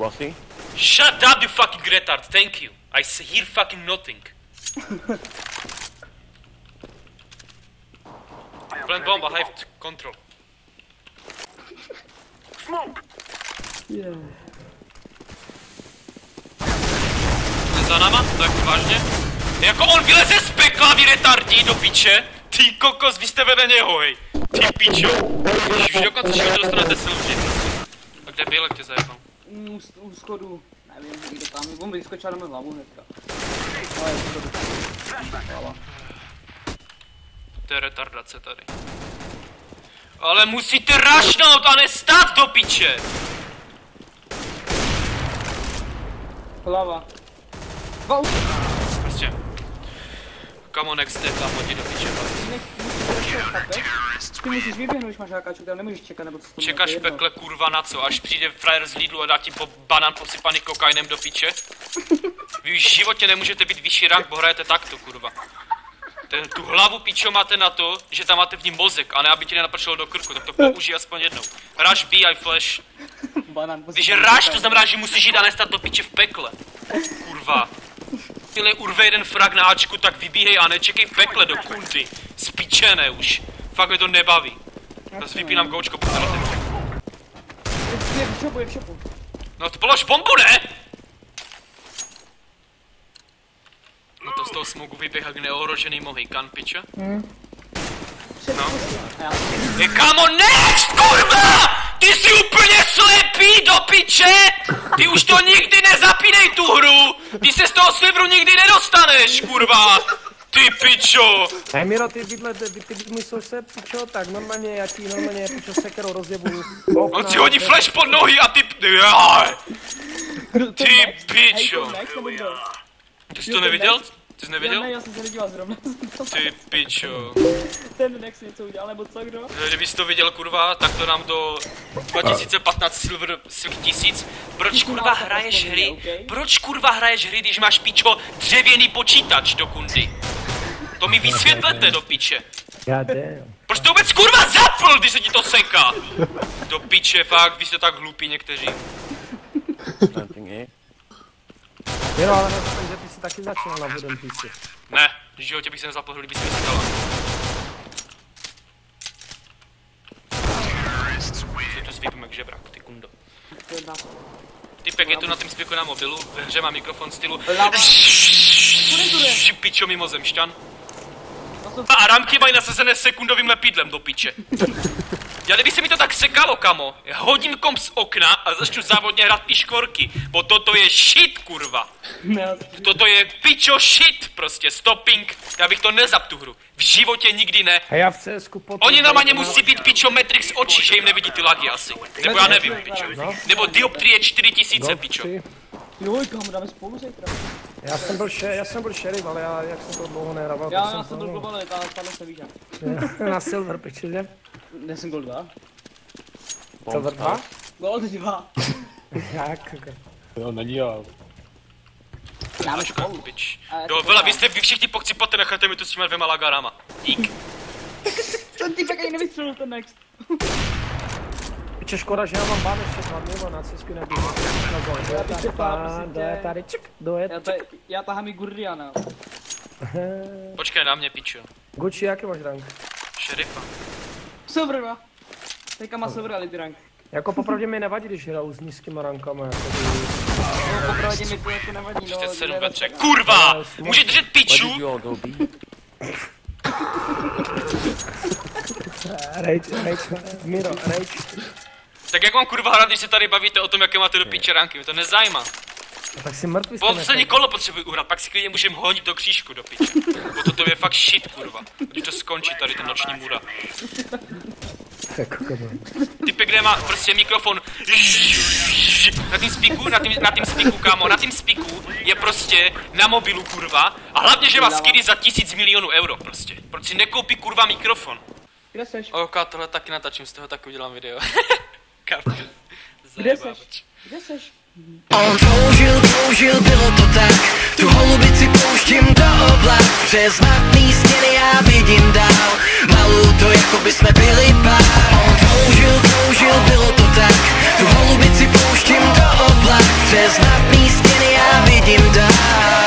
bombu asi. Shut up, you fucking retard, thank you. I hear fucking nothing. Plant bomba, hive control. Smoke. Yeah. Za náma? Tak vážně? Jako on vyleze z pekla, vy retardí do piče! Ty kokos, vy jste vedle něho, hej! Ty pičo! Už dokonce životě dostanete silvři. A kde byl, jak tě zajebal? U schodu. Nevím, někde tam. On vyskočil na mou hlavu hnedka. Ale je schodu. Hlava. To je retardace tady. Ale musíte rašnout a nestát do piče! Hlava. Prostě. Come on, next step, tam hodí do piče. Ty musíš vyběhnout, když máš hákáčku, tam nemůžeš čekat, nebo co to Čekáš v pekle kurva na co? Až přijde frajer z Lidlu a dá ti banán posypaný kokainem do piče? Vy už v životě nemůžete být vyšší rank, bo hrajete takto kurva. Tu hlavu pičo máte na to, že tam máte v ní mozek, a ne aby ti nenapršelo do krku, tak to použij aspoň jednou. Rush B, I flash. Když rush, to znamená, že musíš jít a nestat do piče v pekle. Kurva. Když urve jeden frag na Ačku, tak vybíhej a nečekej v pekle do kundy. Spíčené už. Fakt mě to nebaví. Zase vypínám koučko, pokud na ten řek. Je v šopu. No to polož bombu, ne? No to z toho smogu vyběhá k neohrožený Mohikan, piče. No. Kámo, next, kurva! Ty jsi úplně slepý do piče! Ty už to nikdy nezapínej tu hru! Ty se z toho serveru nikdy nedostaneš, kurva! Ty pičo! Hej Miro, ty myslíš se pičo, tak normálně já ti normálně pičo sekerou rozjebu. On si hodí flash pod nohy a ty... Ty pičo! Ty jsi to neviděl? Ty jsi neviděl? Ne, já jsem se nedíval zrovna. Ty pičo. Ten Nex něco udělal, nebo co, kdo? Kdybys to viděl, kurva, tak to nám do 2015 Silver 1000. Proč kurva hraješ hry? Proč kurva hraješ hry, když máš pičo dřevěný počítač do kundy? To mi vysvětlete do piče. Proč to vůbec kurva zapl, když se ti to seká? Do piče, fakt, vy jste tak hlupí někteří. Miro, ale myslím, že ty jsi taky začínal na Wooden PC. Ne, v životě bych se nezapl, kdyby si vysvětala. To zvýpím jak žebrak, ty kundo. Typek je tu na tým spíku na mobilu, ve hře má mikrofon stylu pičo mimozemšťan. A ramky mají nasazené sekundovým lepidlem do piče. Já kdyby se mi to tak sekalo, kamo, já hodím komp z okna a začnu závodně hrát piškorky, bo toto je shit, kurva. Toto je pičo shit, prostě, stopping, já bych to nezap tu hru. V životě nikdy ne. A já v CSku potom... Oni normálně musí být pičo Matrix očí, že jim nevidí ty lagy asi. Nebo já nevím, pičo. Nebo dioptrie 4000, pičo. Joj, kámo, dáme spolu zítra. Já jsem byl šerif, ale já jak jsem to dlouho nehrával, Já jsem byl globálně, tam se víš jak. Na Silver, piče, že? Já jsem Gold 2. Silver 2? Gold 2. Jak? Jo, nedíval. Dáme spolu. Pič. Do vela, vy všichni pokcipate, necháte mi tu s těma dvěma lagarama. Dík. Ten typek ani nevystřelil ten Next. Piče, škoda, že já mám bán ještě 2 dny, na CSku nebývá. Tady, čik, já tahám i Gurdiana. Počkej na mě, pičo. Gucci, jaký máš rank? Šerifa. Silver 2. Teďka má Silver Elite rank. Jako popravdě mi nevadí, když hraju s nízkýma rankama, jako No, popravdě mi to jako nevadí, no. 37 Petře. Kurva! Může držet piču? Rage, Miro, rage. Tak jak mám kurva hrát, když se tady bavíte o tom, jaké máte do piče ranky? Mě to nezajímá. Tak si mrtvý jste Poslední kolo potřebuji uhrát, pak si klidně můžeme honit do křížku do piče. Bo toto je fakt shit, kurva. Když to skončí tady ten noční můra. Typek, kde má prostě mikrofon na tým speaku, kámo, na tým speaku je prostě na mobilu, kurva. A hlavně, že má skidy za 1000 milionů euro, prostě. Proč si nekoupí, kurva, mikrofon? Kde seš? Ok, tohle taky natačím, z toho taky udělám video. Kde seš? Kde seš? On toužil, bylo to tak. Tu holubici pouštím do oblak. Přes matný stěny já vidím dál. Maluju to, jako by jsme byli pár. On toužil, bylo to tak. Tu holubici pouštím do oblak. vidím dál.